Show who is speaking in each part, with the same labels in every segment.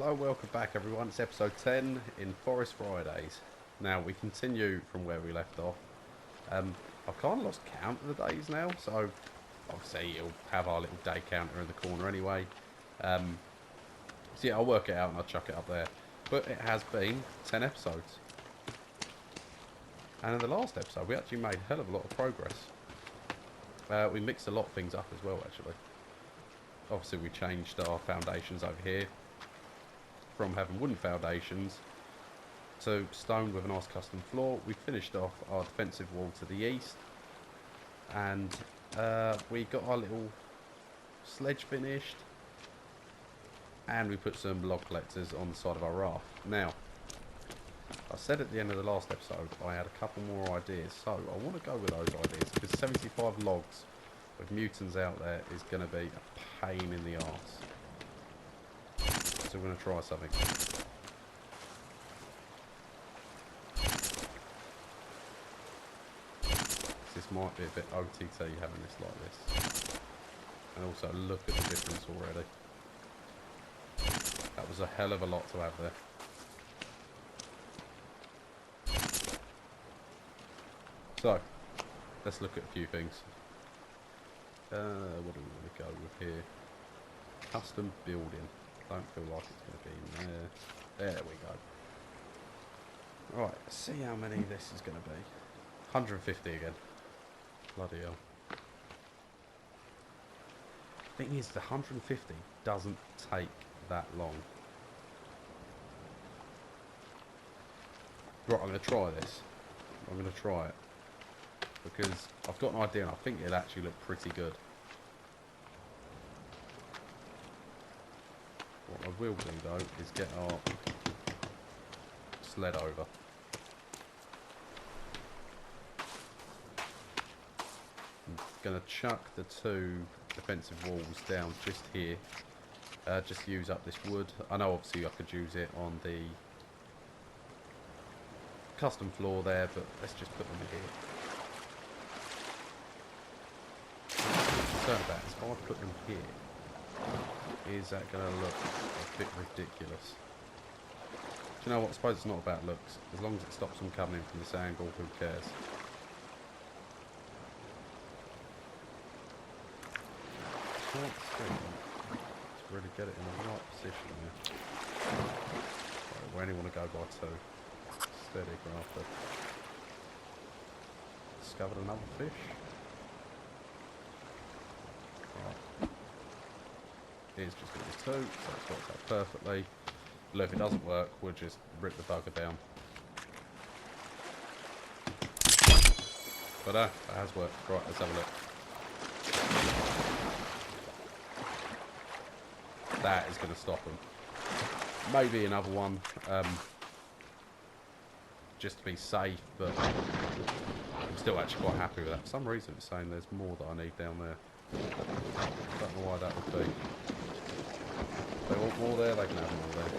Speaker 1: Hello, welcome back everyone. It's episode 10 in Forest Fridays. Now we continue from where we left off. I've kind of lost count of the days now, so obviously you'll have our little day counter in the corner anyway. So yeah, I'll work it out and I'll chuck it up there. But it has been 10 episodes. And in the last episode we actually made a hell of a lot of progress. We mixed a lot of things up as well actually. Obviously we changed our foundations over here from having wooden foundations to stone with a nice custom floor. We finished off our defensive wall to the east, and we got our little sledge finished, and we put some log collectors on the side of our raft. Now, I said at the end of the last episode I had a couple more ideas, so I want to go with those ideas because 75 logs with mutants out there is going to be a pain in the arse. So we're going to try something. This might be a bit OTT having this like this. And also look at the difference already. That was a hell of a lot to have there. So, let's look at a few things. What do we want to go with here? Custom building. Don't feel like it's going to be in there. There we go. Right, see how many this is going to be. 150 again. Bloody hell. Thing is, the 150 doesn't take that long. Right, I'm going to try this. I'm going to try it. Because I've got an idea and I think it'll actually look pretty good. What I will do though is get our sled over. I'm going to chuck the two defensive walls down just here. Just use up this wood. I know obviously I could use it on the custom floor there, but let's just put them here. Concerned about is if I put them here, is that going to look a bit ridiculous? Do you know what? I suppose it's not about looks. As long as it stops them coming in from this angle, who cares? Can't see. Let's really get it in the right position here. Right, we only want to go by two. Steady, grafter. Discovered another fish. Right. It's just going to be two, so it's worked out perfectly. Look, if it doesn't work, we'll just rip the bugger down. But that has worked. Right, let's have a look. That is going to stop them. Maybe another one, just to be safe, but I'm still actually quite happy with that. For some reason it's saying there's more that I need down there. Don't know why that would be. If they want more there, they can have more there.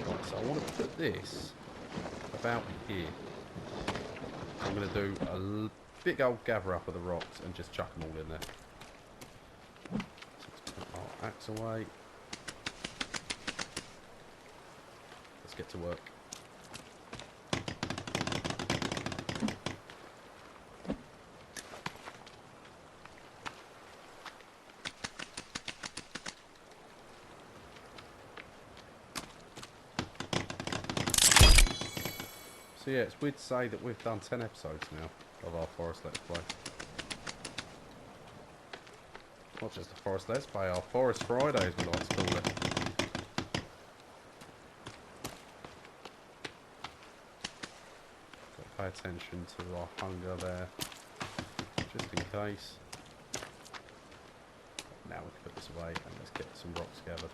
Speaker 1: Right, so I want to put this about here. So I'm going to do a big old gather up of the rocks and just chuck them all in there. So let's put our axe away. Let's get to work. So yeah, it's weird to say that we've done 10 episodes now of our Forest Let's Play. Not just a Forest Let's Play, our Forest Fridays we like to call it. Got to pay attention to our hunger there, just in case. Now we can put this away and let's get some rocks gathered.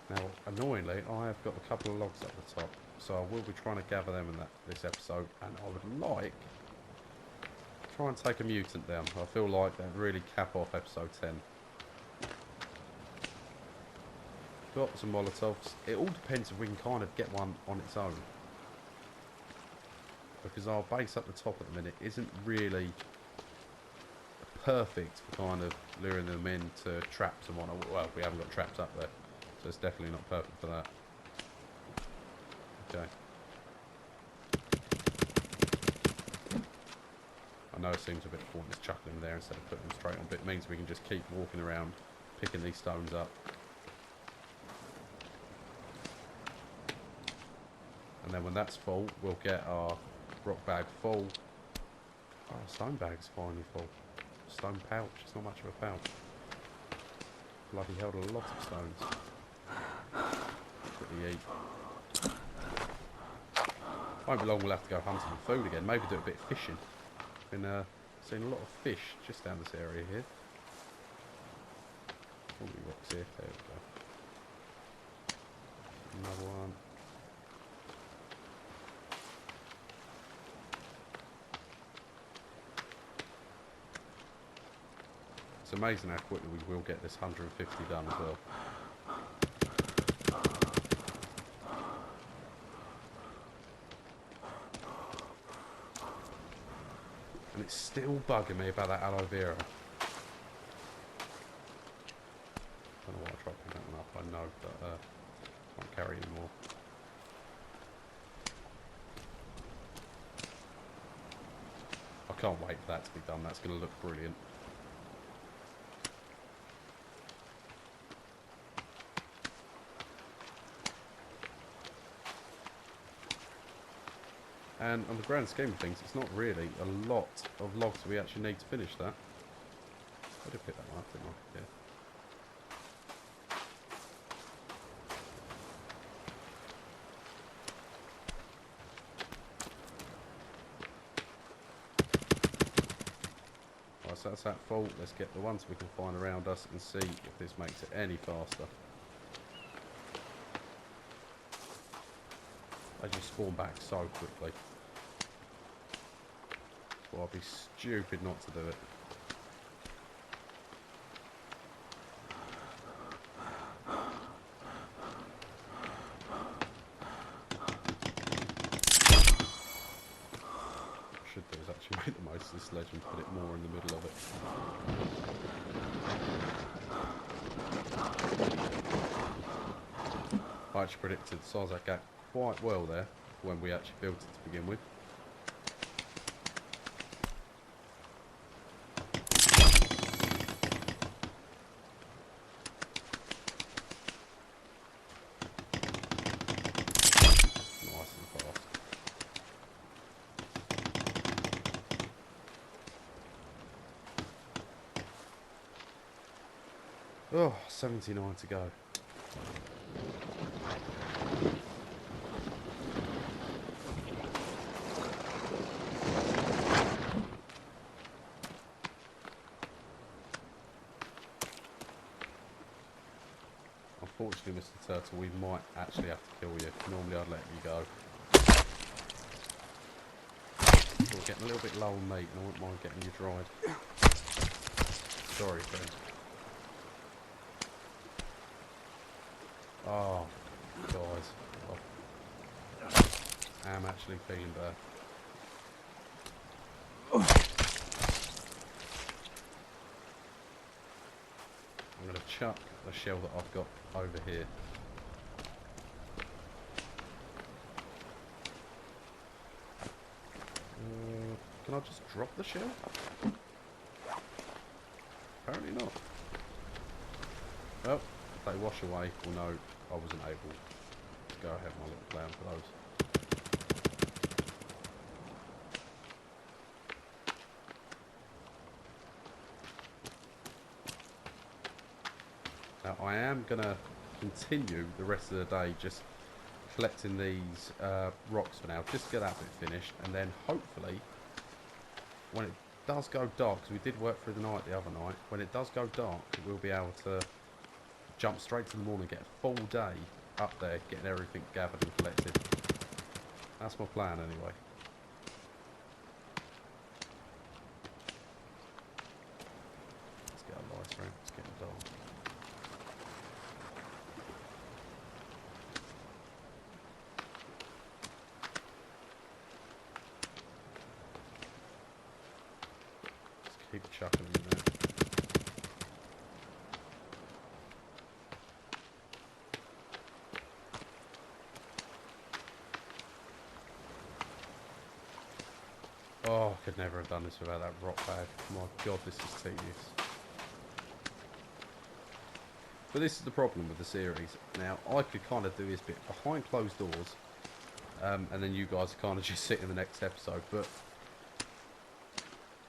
Speaker 1: Now, annoyingly, I have got a couple of logs at the top, so I will be trying to gather them in this episode, and I would like to try and take a mutant down. I feel like that'd really cap off episode 10. Got some Molotovs. It all depends if we can kind of get one on its own. because our base up the top at the minute isn't really perfect for kind of luring them into traps and whatnot. Well, we haven't got traps up there, so it's definitely not perfect for that. Okay. I know it seems a bit pointless chucking them there instead of putting them straight on, but it means we can just keep walking around picking these stones up. And then when that's full, we'll get our rock bag full. Oh, stone bag's finally full. Stone pouch, it's not much of a pouch. Bloody held a lot of stones. Quickly eat. Won't be long, we'll have to go hunting for food again. Maybe do a bit of fishing. Been seeing a lot of fish just down this area here. Probably rocks here. There we go. Another one. It's amazing how quickly we will get this 150 done as well. And it's still bugging me about that aloe vera. I don't know why I tried picking that one up, I know, but I can't carry anymore. I can't wait for that to be done, that's going to look brilliant. And on the grand scheme of things, it's not really a lot of logs we actually need to finish that. I did pick that one up, didn't I? Yeah. Right, so that's that full. Let's get the ones we can find around us and see if this makes it any faster. They just spawn back so quickly. Well, I'd be stupid not to do it. What I should do is actually make the most of this ledge and put it more in the middle of it. I actually predicted the size of that gap quite well there when we actually built it to begin with. Nice and fast. Oh, 79 to go. Unfortunately, Mr. Turtle, we might actually have to kill you. Normally I'd let you go. We're getting a little bit low on meat and I wouldn't mind getting you dried. Sorry, friend. Oh, guys. I am actually feeling bad. I'm going to chuck the shell that I've got over here. Can I just drop the shell? Apparently not. Well, if they wash away, we'll know I wasn't able to go ahead with my little plan for those. Now I am going to continue the rest of the day just collecting these rocks for now, just to get that bit finished, and then hopefully when it does go dark, because we did work through the night the other night, when it does go dark we'll be able to jump straight to the morning, get a full day up there getting everything gathered and collected. That's my plan anyway. Let's get our lights around, it's getting dark. keep chucking them in there. Oh, I could never have done this without that rock bag. My god, this is tedious. But this is the problem with the series. Now, I could kind of do this bit behind closed doors, and then you guys kind of just sit in the next episode. But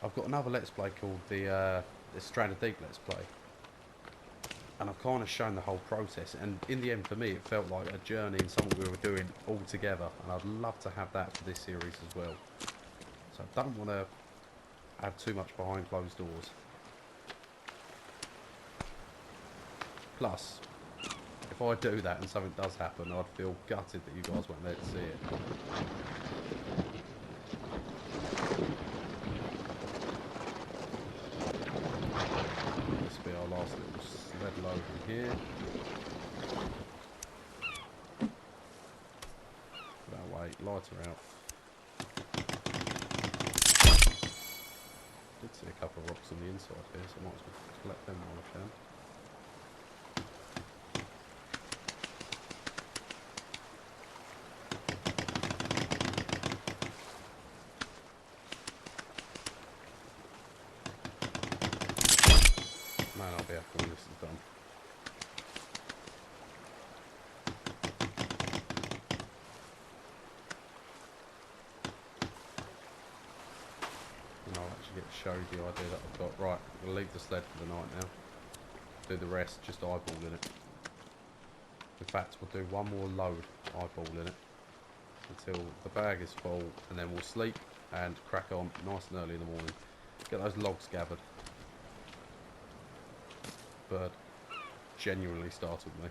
Speaker 1: I've got another Let's Play called the Stranded Deep Let's Play. And I've kind of shown the whole process. And in the end, for me, it felt like a journey and something we were doing all together. And I'd love to have that for this series as well. So I don't want to have too much behind closed doors. Plus, if I do that and something does happen, I'd feel gutted that you guys weren't there to see it. This will be our last little sled load in here. That way, lighter out. Did see a couple of rocks on the inside here, so I might as well collect them while I can. Man, I'll be happy when this is done. And I'll actually get to show you the idea that I've got. Right, I'm going to leave the sled for the night now. Do the rest just eyeballing it. In fact, we'll do one more load eyeballing it until the bag is full, and then we'll sleep and crack on nice and early in the morning. Get those logs gathered. Bird genuinely startled me.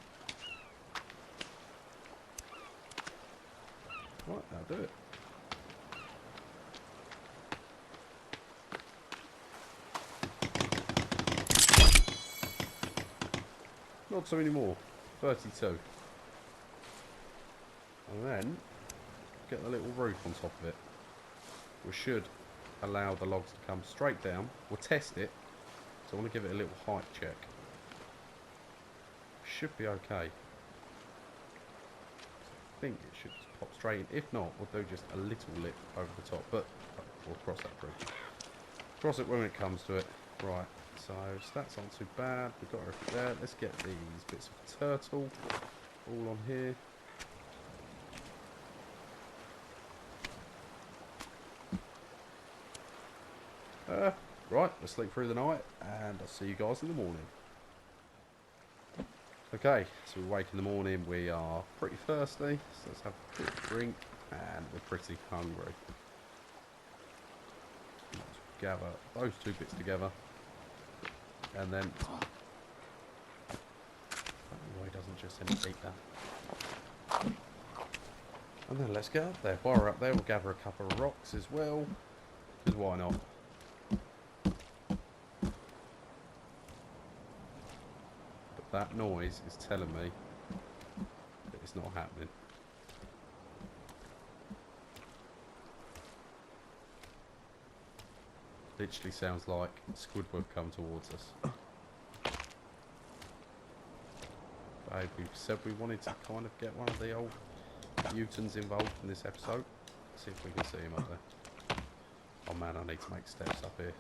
Speaker 1: Right, that'll do it. Not so many more. 32. And then get the little roof on top of it. We should allow the logs to come straight down. We'll test it. So I want to give it a little height check. Should be okay. I think it should pop straight in. If not, we'll do just a little lip over the top, but we'll cross that bridge. Cross it when it comes to it. Right, so stats aren't too bad. We've got everything there. Let's get these bits of turtle all on here. Right, we'll sleep through the night, and I'll see you guys in the morning. Okay, so we wake in the morning, we are pretty thirsty, so let's have a quick drink, and we're pretty hungry. Let's gather those two bits together, and then... why he doesn't just eat that. And then let's get up there. While we're up there, we'll gather a couple of rocks as well, because why not? That noise is telling me that it's not happening. Literally sounds like Squidward come towards us. Babe, we said we wanted to kind of get one of the old mutants involved in this episode. Let's see if we can see him up there. Oh man, I need to make steps up here.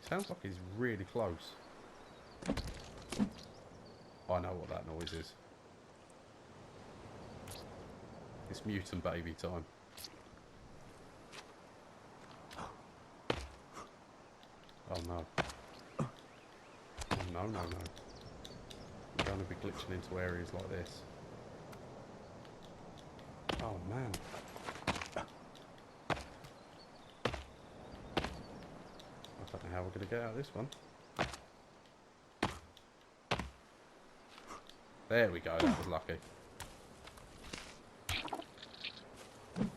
Speaker 1: Sounds like he's really close. I know what that noise is. It's mutant baby time. Oh no. Oh no, no, no. I'm going to be glitching into areas like this. Oh man. I don't know how we're going to get out of this one. There we go, that was lucky.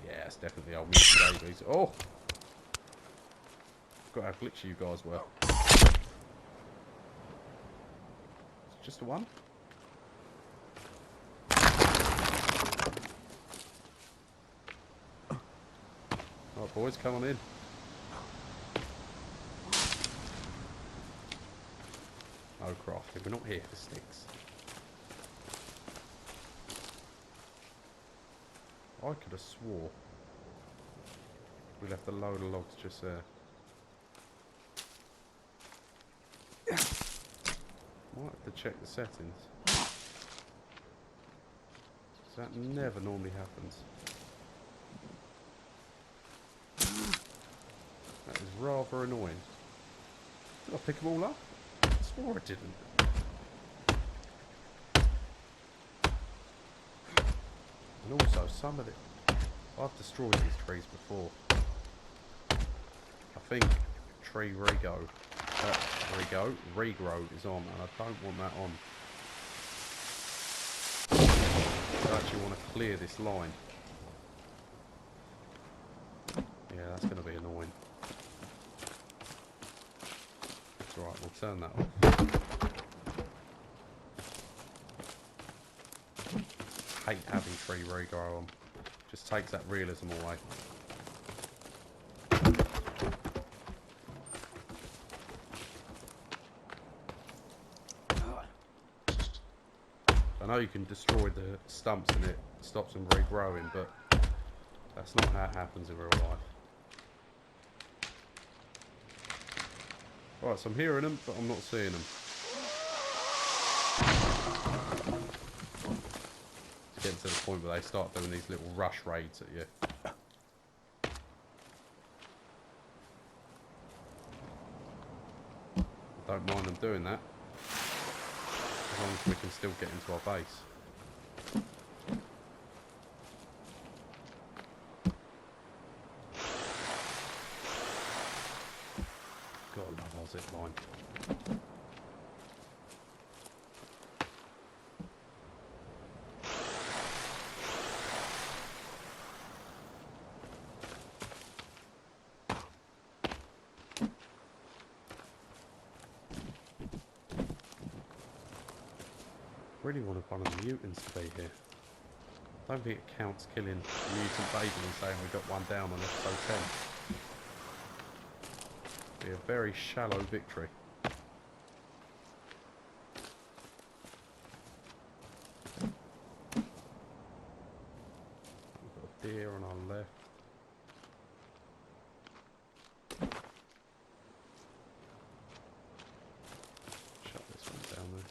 Speaker 1: Yeah, it's definitely old mutant babies. Oh! Forgot how glitchy you guys were. It's just a one? boys, come on in. Oh, crafting. We're not here for sticks. I could have swore we left a load of logs just there. Might have to check the settings. That never normally happens. That is rather annoying. Did I pick them all up? I swore I didn't. And also, some of it... I've destroyed these trees before. I think tree regrow is on, and I don't want that on. I actually want to clear this line. Yeah, that's going to be annoying. That's alright, we'll turn that off. Hate having tree regrow on. Just takes that realism away. I know you can destroy the stumps and it stops them regrowing, but that's not how it happens in real life. Right, so I'm hearing them, but I'm not seeing them. It's getting to the point where they start doing these little rush raids at you. I don't mind them doing that, as long as we can still get into our base. God, I love our zip line. Really wanted one of the mutants to be here. I don't think it counts killing a mutant baby and saying we got one down on episode 10. Be a very shallow victory. We've got a deer on our left. Shut this one down there.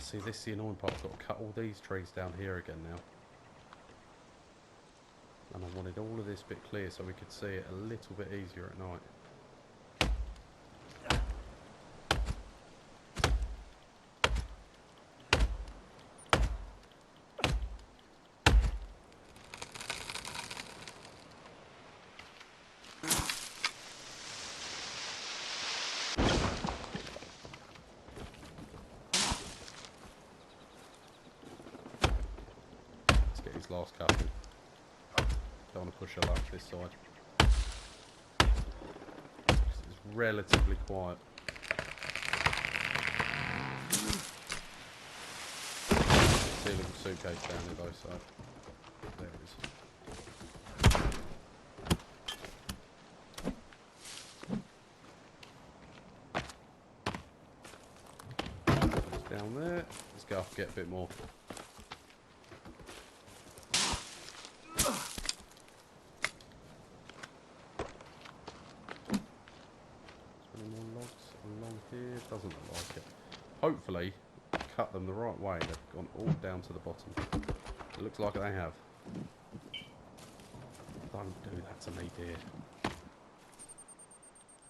Speaker 1: See, this is the annoying part. I've got to cut all these trees down here again now. And I wanted all of this bit clear so we could see it a little bit easier at night. Last couple. Don't want to push her up this side. It's relatively quiet. See a little suitcase down here though, so there it is. It's down there. Let's go up and get a bit more. Doesn't look like it. Hopefully, cut them the right way. They've gone all down to the bottom. It looks like they have. Don't do that to me, dear.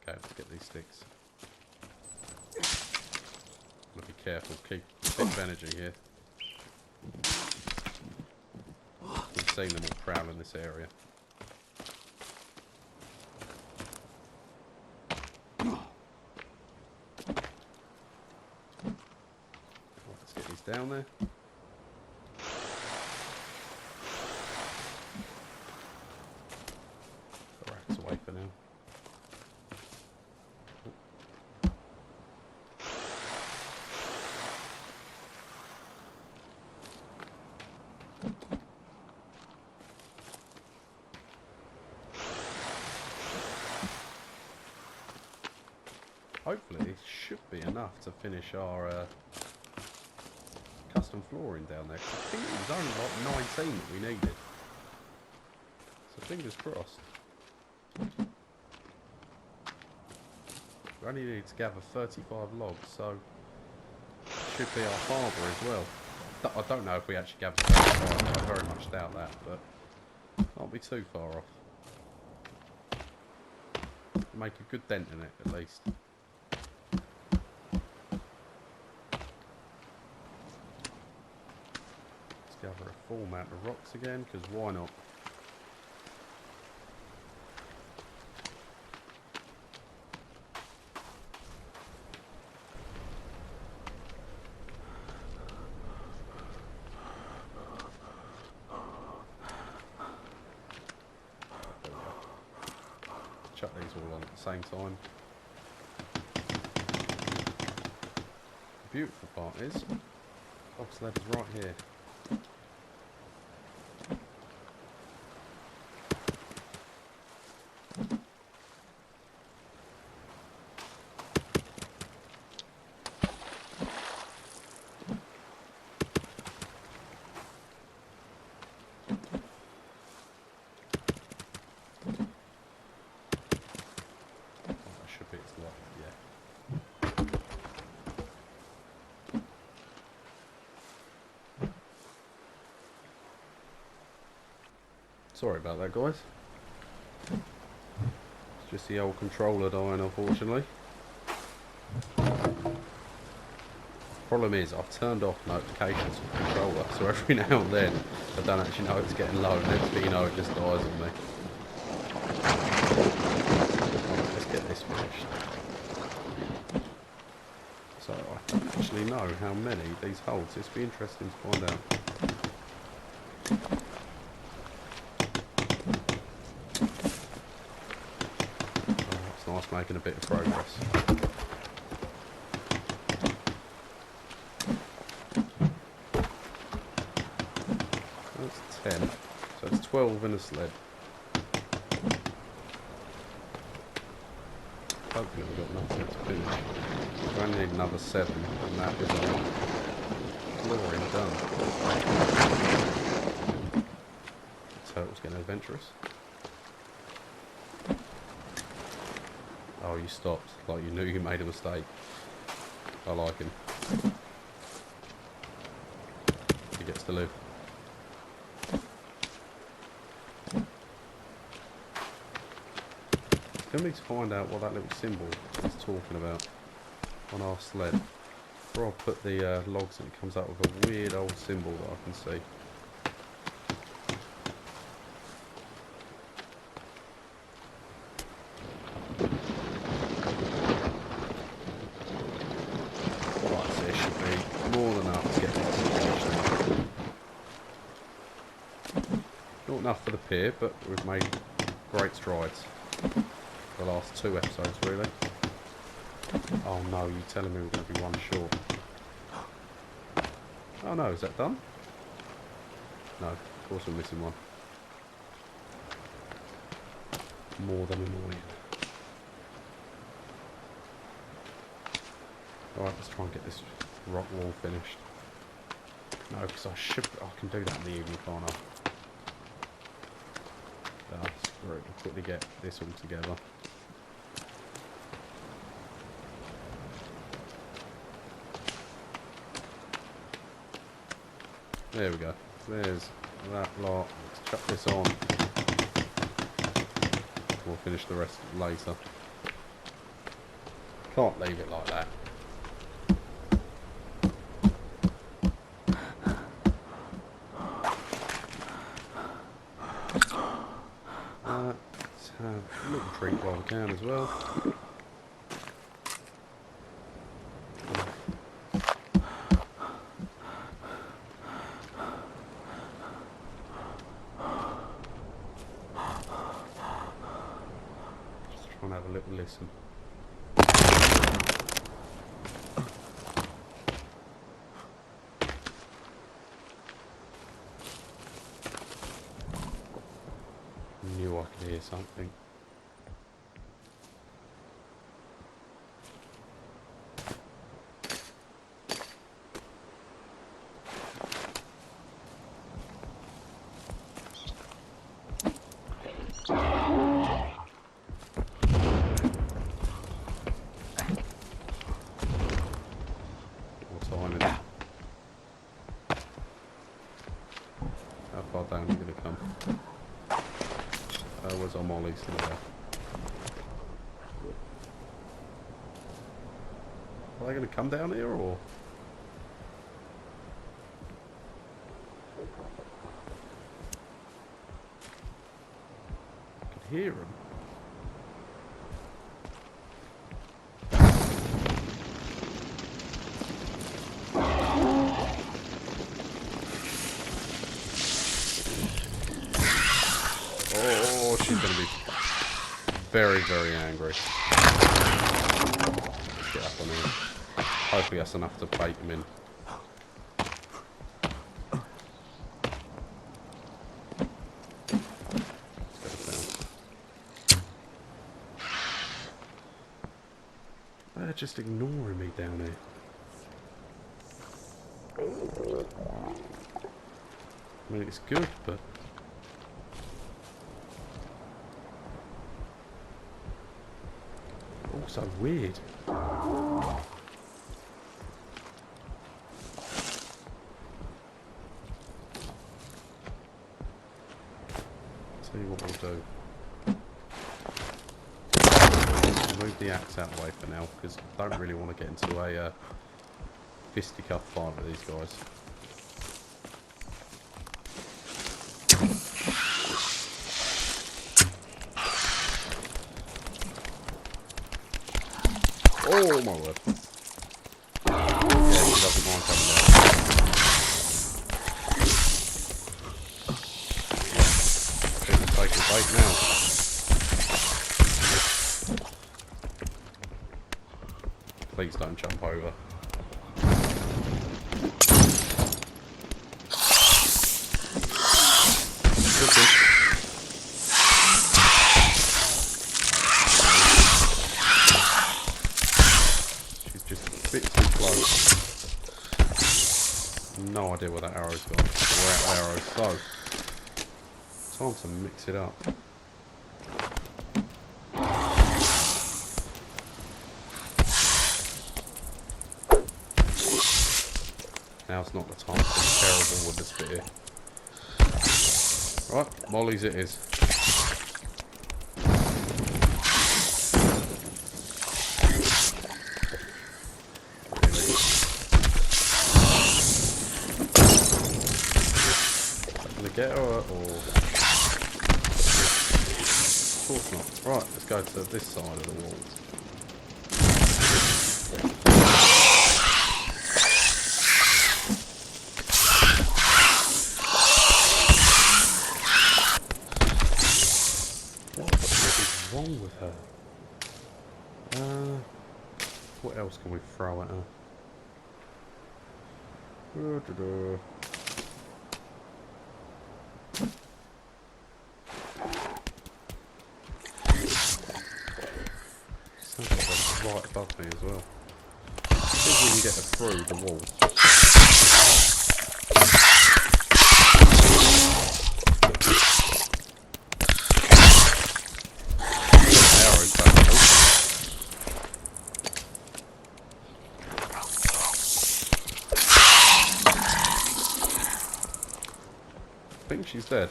Speaker 1: Okay, let's get these sticks. Gotta be careful. Keep a bit of energy here. We've seen them all prowling this area. Down there. hopefully it should be enough to finish our custom flooring down there. 'Cause I think it was only like 19 that we needed. So fingers crossed. We only need to gather 35 logs, so should be our harbour as well. I don't know if we actually gather 35, I very much doubt that, but can't be too far off. Make a good dent in it at least. Let's gather a full amount of rocks again, because why not? Chuck these all on at the same time. The beautiful part is, box level's right here. Sorry about that, guys. It's just the old controller dying, unfortunately. Problem is, I've turned off notifications for the controller, so every now and then I don't actually know it's getting low. Next thing you know, it just dies on me. Let's get this finished. So I don't actually know how many these holds. It's be interesting to find out. Making a bit of progress. That's 10. So it's 12 in a sled. Hopefully we've got enough to finish. We only need another 7 and that is our flooring done. The turtle's getting adventurous. Oh, you stopped, like you knew you made a mistake. I like him. He gets to live. Still need to find out what that little symbol is talking about on our sled. Before I put the logs in, it comes up with a weird old symbol that I can see. Enough for the pier, but we've made great strides the last 2 episodes, really. Oh no, you're telling me we're going to be one short. Oh no, is that done? No, of course we're missing one. More than annoying. Alright, let's try and get this rock wall finished. No, because I can do that in the evening, can't I? Right, we'll quickly get this all together. There we go. There's that lot. Let's chuck this on. We'll finish the rest later. Can't leave it like that. Let's have a little treat while we can as well. Just try and have a little listen. Knew I could hear something. down are going to come? Where's our mollies? There. Are they going to come down here or? I can hear them. Oh, she's going to be very, very angry. Get up on him. Hopefully that's enough to bait him in. They're just ignoring me down here. I mean, it's good, but... also weird. Tell you what we'll do. We'll move the axe out of the way for now, because I don't really want to get into a fisticuff fight with these guys. Oh my word. Yeah, he doesn't mind coming down. He's taking bait now. Please don't jump over. No idea where that arrow's gone. We're out of arrows, so time to mix it up. Now's not the time to be terrible with this bit here. Right, mollies it is. Get her or... of course not. Right, let's go to this side of the wall. What is wrong with her? What else can we throw at her? Right above me as well. See if we can get her through the wall. I think she's dead.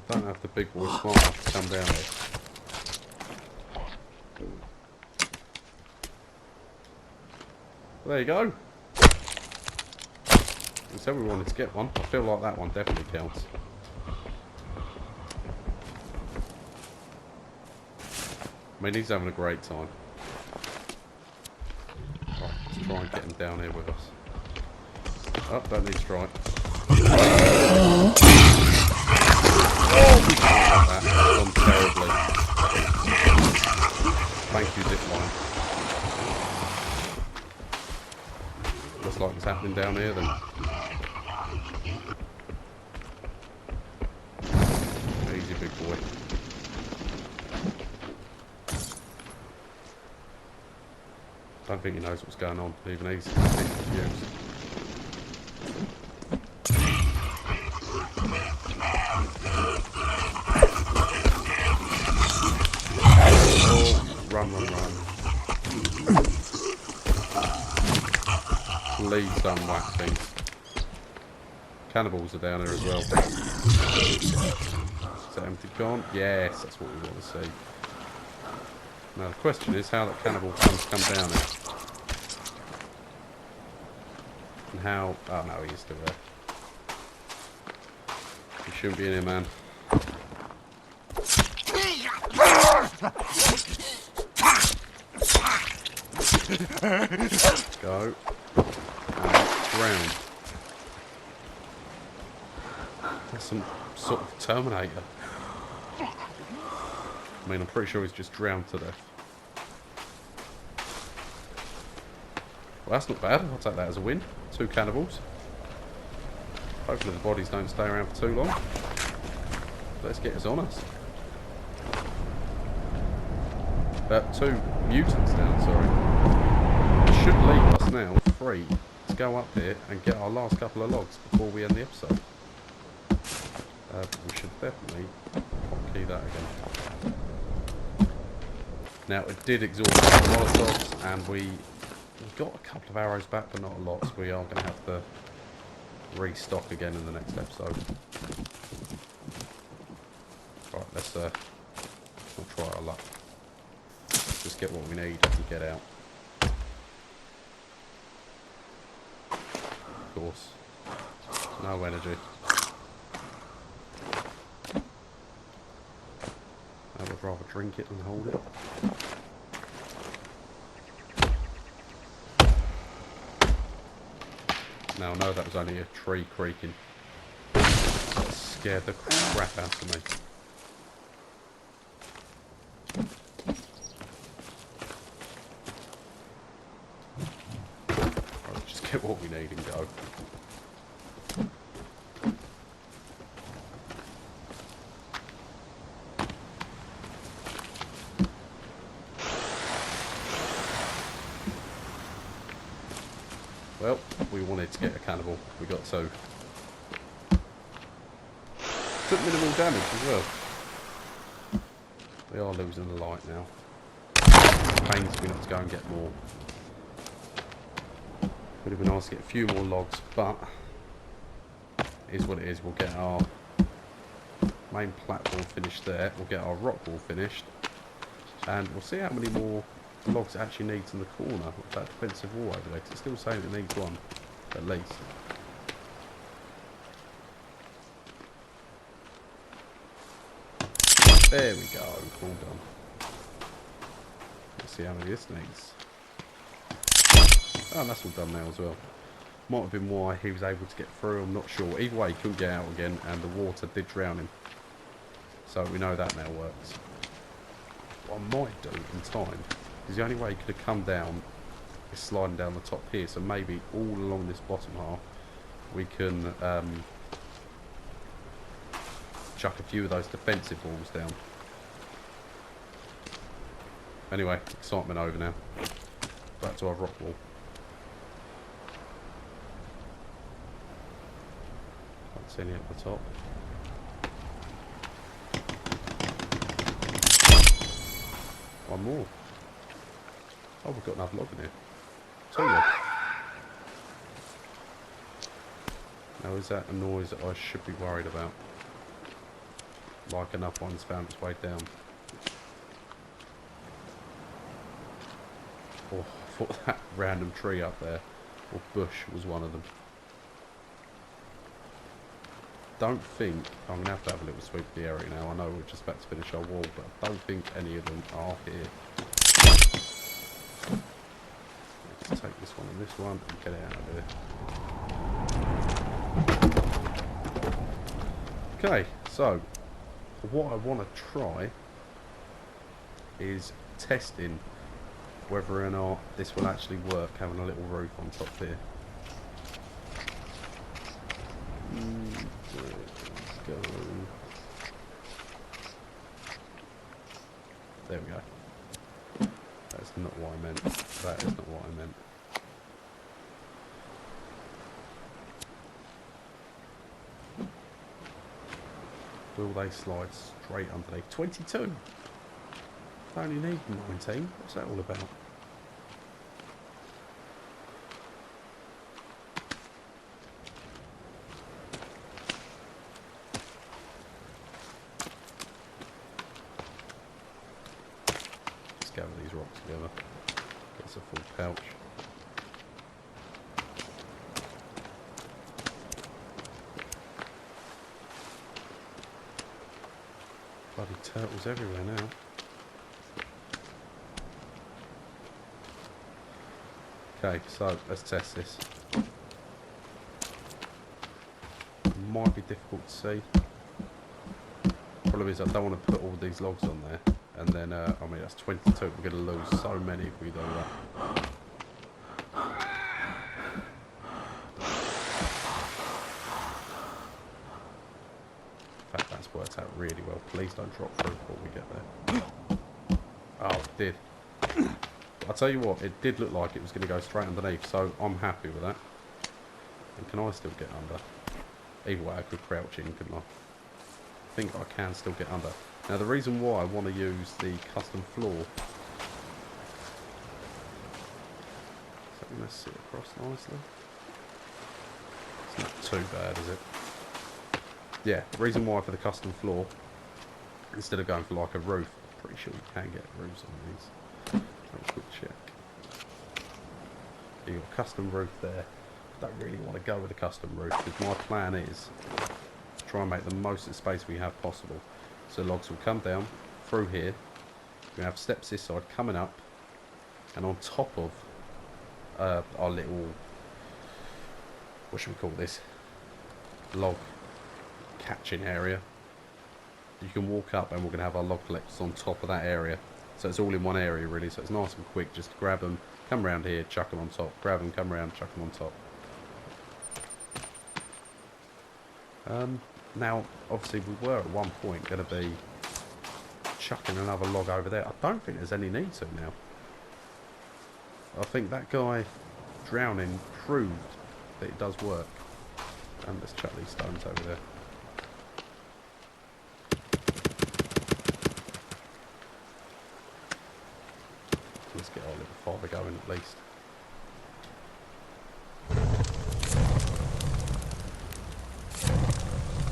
Speaker 1: Don't have the big boy smart enough to come down here. There you go. We said we wanted to get one. I feel like that one definitely counts. I mean, he's having a great time. Right, let's try and get him down here with us. Oh, don't need strike. That gone terribly. Thank you, zipline. Looks like it's happening down here then. Easy, big boy. Don't think he knows what's going on. Even he's a bit confused. Run, run, run. Please don't whack things. Cannibals are down here as well. Is that empty gone? Yes, that's what we want to see. Now the question is how that cannibal come down here. And how... Oh no, he's still there. You shouldn't be in here, man. Go. And drown. That's some sort of Terminator. I mean, I'm pretty sure he's just drowned to death. Well, that's not bad. I'll take that as a win. 2 cannibals. Hopefully the bodies don't stay around for too long. Let's get us on us. 2 mutants down, sorry. It should leave us now free to go up here and get our last couple of logs before we end the episode. We should definitely key that again. Now it did exhaust our molotovs and we got a couple of arrows back but not a lot, so we are going to have to restock again in the next episode. Right, let's we'll try our luck. Just get what we need and get out. Of course. No energy. I would rather drink it than hold it. Now I know that was only a tree creaking. That scared the crap out of me. Right, just get what we need and go. Well, we wanted to get a cannibal. We got 2. Took minimal damage as well. We are losing the light now. Pains me not to go and get more. Would have been nice to get a few more logs, but it is what it is. We'll get our main platform finished there. We'll get our rock wall finished. And we'll see how many more logs it actually needs in the corner of that defensive wall over there, 'cause it's still saying it needs 1 at least. There we go, all done. Let's see how many this needs. Oh, and that's all done now as well. Might have been why he was able to get through, I'm not sure. Either way, he couldn't get out again and the water did drown him, so we know that now works. What I might do in time, because the only way he could have come down is sliding down the top here, so maybe all along this bottom half we can chuck a few of those defensive walls down. Anyway, excitement over now. Back to our rock wall. Can't see any at the top. One more. Oh, we've got another log in here. 2 logs. Now, is that a noise that I should be worried about? Like enough one's found its way down. Oh, I thought that random tree up there, or bush, was one of them. Don't think, I'm going to have a little sweep of the area now. I know we're just about to finish our wall, but I don't think any of them are here. Let's take this one and this one and get it out of here. Okay, so what I want to try is testing whether or not this will actually work, having a little roof on top here. Let's go. There we go. That's not what I meant. That is not what I meant. Will they slide straight underneath? 22! I only need 19. What's that all about? Let's gather these rocks together. Gets a full pouch. Bloody turtles everywhere now. Okay, so let's test this. Might be difficult to see. Problem is I don't want to put all these logs on there, and then I mean that's 22. We're going to lose so many if we do that. In fact, that's worked out really well. Please don't drop through before we get there. Oh, it did. I'll tell you what, it did look like it was going to go straight underneath, so I'm happy with that. And can I still get under? Either way, I could crouch in, couldn't I? I think I can still get under. Now, the reason why I want to use the custom floor... Is that going to sit across nicely? It's not too bad, is it? Yeah, the reason why for the custom floor, instead of going for like a roof, I'm pretty sure you can get roofs on these. Have a quick check. You've got a custom roof there. I don't really want to go with a custom roof because my plan is to try and make the most of the space we have possible. So logs will come down through here. We have steps this side coming up, and on top of our little, what should we call this, log catching area, you can walk up and we're going to have our log collectors on top of that area. So it's all in one area really, so it's nice and quick. Just grab them, come around here, chuck them on top. Grab them, come around, chuck them on top. Now, obviously we were at one point going to be chucking another log over there. I don't think there's any need to now. I think that guy drowning proved that it does work. Let's chuck these stones over there. Let's get our little fire going at least.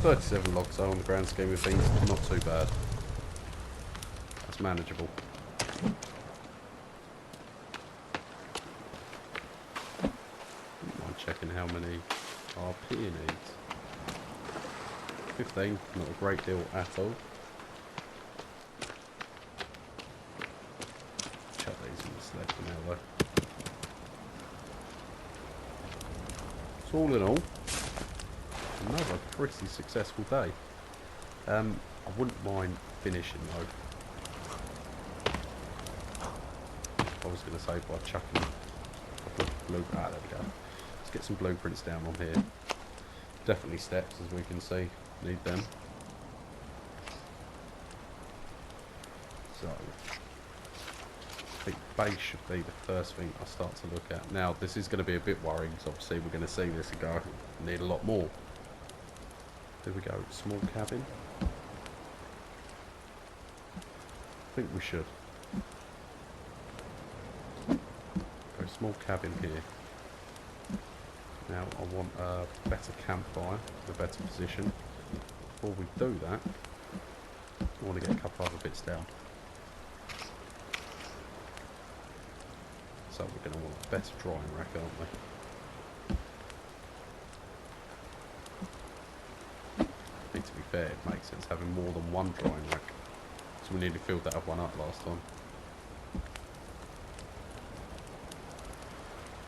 Speaker 1: $37 logs though on the grand scheme of things, not too bad. That's manageable. Don't mind checking how many RP it needs. 15, not a great deal at all. Chuck these in the sled for now though. So all in all, another pretty successful day. I wouldn't mind finishing though. I was going to say by chucking a couple of blue. Ah, there we go. Let's get some blueprints down on here. Definitely steps, as we can see. Need them. So, I think base should be the first thing I start to look at. Now, this is going to be a bit worrying, because obviously we're going to see this and go, need a lot more. There we go, small cabin. I think we should. Go small cabin here. Now I want a better campfire, a better position. Before we do that, I want to get a couple other bits down. So we're going to want a better drying rack, aren't we? I think to be fair, it makes sense having more than one drying rack. So we nearly filled that one up last time.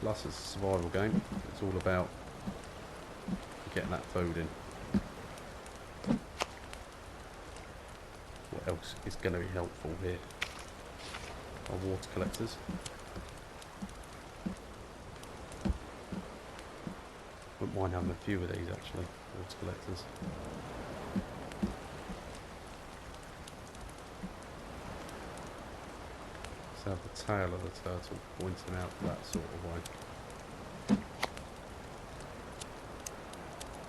Speaker 1: Plus it's a survival game. It's all about getting that food in. What else is going to be helpful here? Our water collectors. Wouldn't mind having a few of these actually, water collectors. Let's have the tail of the turtle pointing out that sort of way.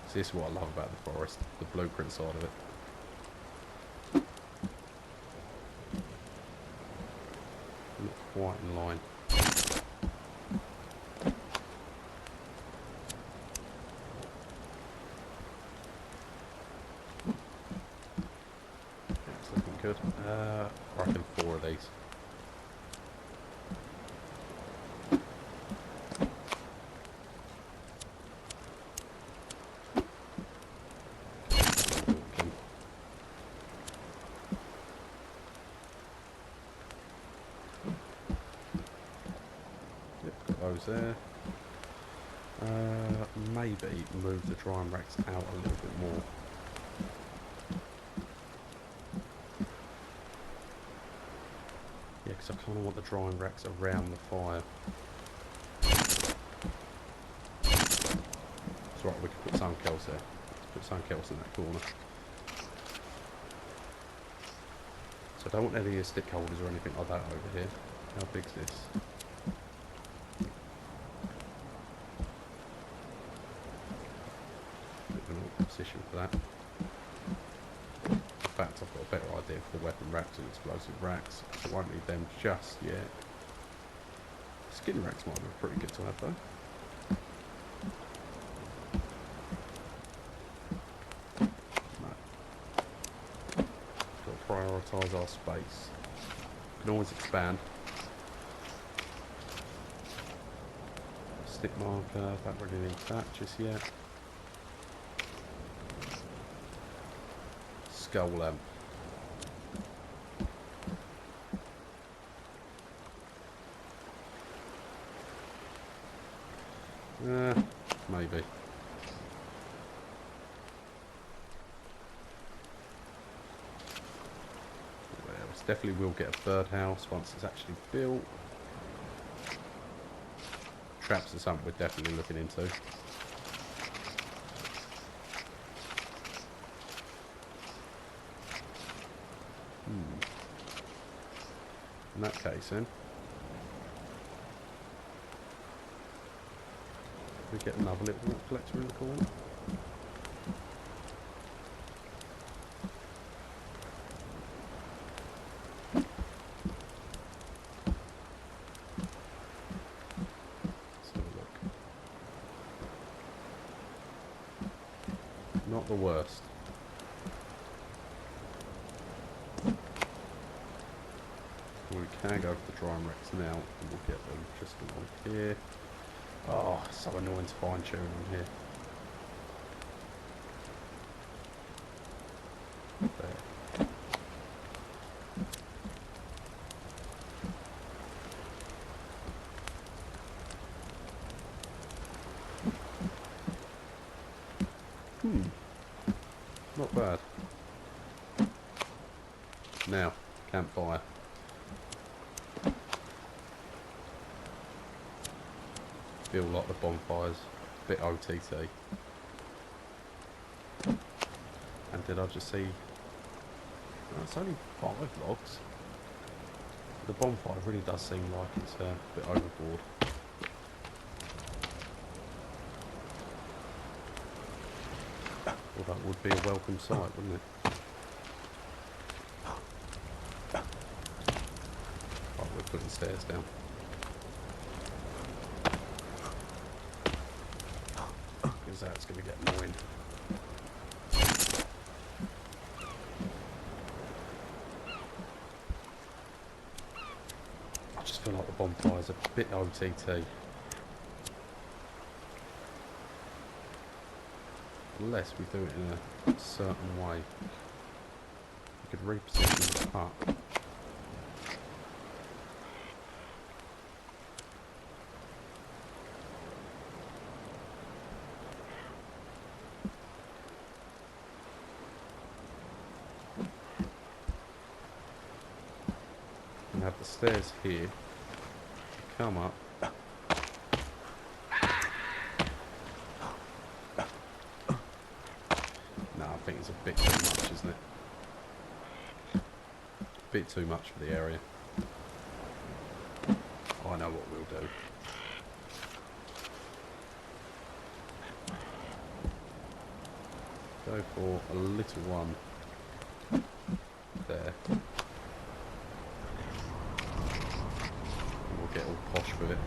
Speaker 1: See, this is what I love about the forest, the blueprint side of it. Not quite in line. It's looking good. I reckon 4 of these. those there. Maybe move the drying racks out a little bit more. Yeah, because I kind of want the drying racks around the fire. It's right, we can put something else there. Let's put something else in that corner. So I don't want any of your stick holders or anything like that over here. How big's this? Bit of an awkward position for that. In fact, I've got a better idea for the weapon racks and explosive racks. So I won't need them just yet. Skin racks might be pretty good to have though. Prioritise our space. We can always expand. Stick marker, don't really need that just yet. Skull lamp. Maybe. Definitely will get a third house once it's actually built. Traps are something we're definitely looking into. In that case then, we get another little water collector in the corner. Not the worst. We can go for the drying racks now, and we'll get them just along here. Oh, so annoying to fine tune on here. There. Not bad. Now, campfire. Feel like the bonfire's a bit OTT. And did I just see... Oh, it's only 5 logs. The bonfire really does seem like it's a bit overboard. Well, that would be a welcome sight, wouldn't it? Right, we're putting stairs down. Because that's going to get annoying. I just feel like the bonfire's a bit OTT. Unless we do it in a certain way. We could reposition the hut. And have the stairs here. Come up. I think it's a bit too much, isn't it? A bit too much for the area. I know what we'll do. Go for a little one there. And we'll get all posh with it.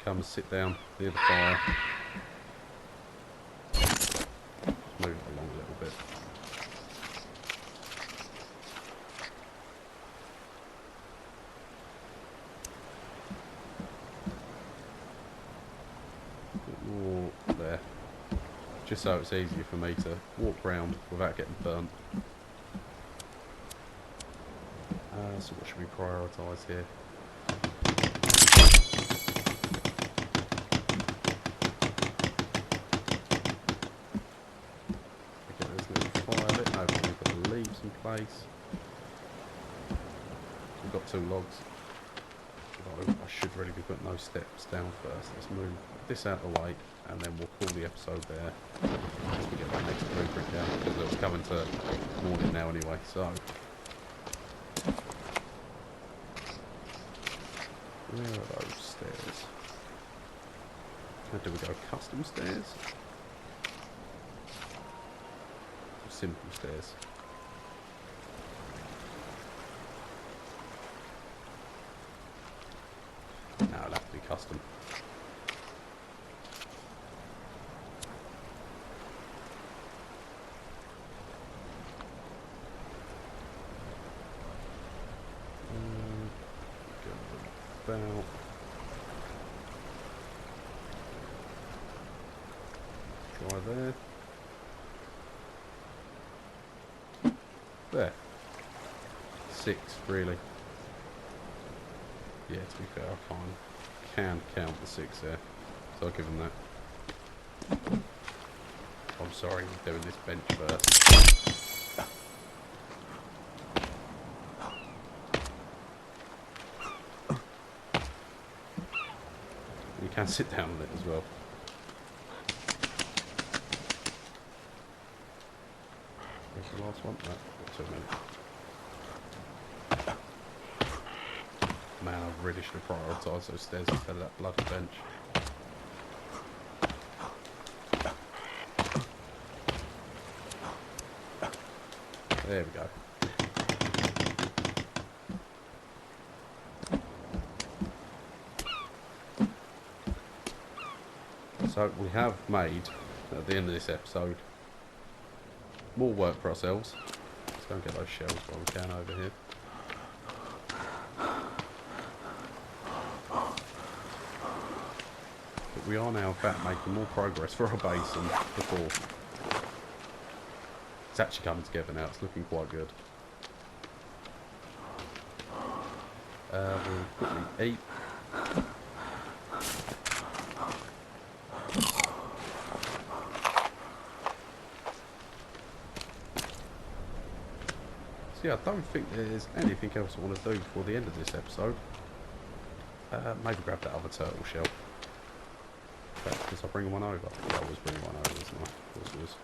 Speaker 1: Come and sit down near the fire. Just move it along a little bit. A bit more there. just so it's easier for me to walk around without getting burnt. So what should we prioritise here? Okay, there's a little fire lit. No, but we've got the leaves in place. We've got 2 logs. Oh, I should really be putting those steps down first. Let's move this out of the way, and then we'll call the episode there as we get that next blueprint down, because it's coming to morning now anyway. So, where are those stairs? How do we go? Custom stairs? Or simple stairs? No, it'll have to be custom. Go about. Try there. There. 6, really. Yeah, to be fair, I can count the 6 there, so I'll give them that. I'm sorry, we're doing this bench first. You can sit down on it as well. Where's the last one? No, got 2 minutes. Man, I really should have prioritised those stairs instead of that bloody bench. There we go. So we have made, at the end of this episode, more work for ourselves. Let's go and get those shells while we can over here. But we are now, in fact, making more progress for our base than before. It's actually coming together now. It's looking quite good. We'll quickly eat. So yeah, I don't think there's anything else I want to do before the end of this episode. Maybe grab that other turtle shell. Because I'll bring one over. I always bring one over, isn't I? Of course it is.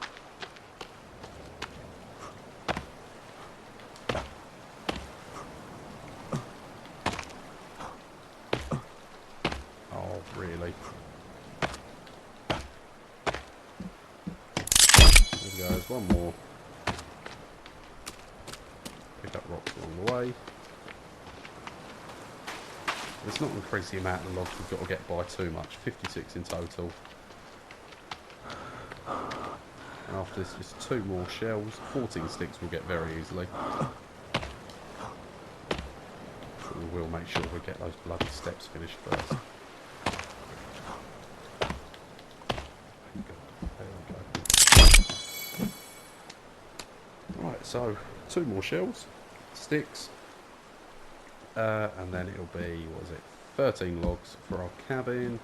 Speaker 1: Oh, really? There we go, there's one more. Pick up rocks along the way. Let's not increase the amount of logs we've got to get by too much. 56 in total. And after this, just 2 more shells. 14 sticks we'll get very easily. But we will make sure we get those bloody steps finished first. There we go. Right, so 2 more shells, sticks. And then it'll be, what is it, 13 logs for our cabin,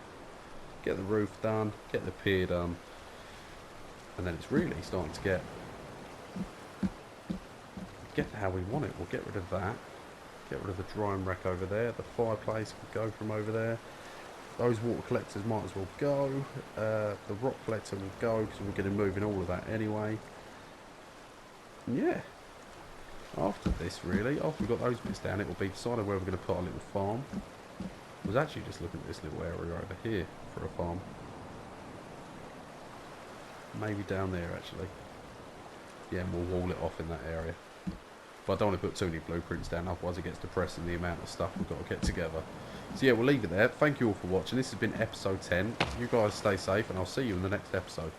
Speaker 1: get the roof done, get the pier done, and then it's really starting to get how we want it. We'll get rid of that, get rid of the drying rack over there, the fireplace could go from over there, those water collectors might as well go, the rock collector will go because we're going to be moving all of that anyway. And yeah. After this, really, after we've got those bits down, it will be decided where we're going to put our little farm. I was actually just looking at this little area over here for a farm. Maybe down there, actually. Yeah, and we'll wall it off in that area. But I don't want to put too many blueprints down, otherwise it gets depressing the amount of stuff we've got to get together. So yeah, we'll leave it there. Thank you all for watching. This has been episode 10. You guys stay safe, and I'll see you in the next episode.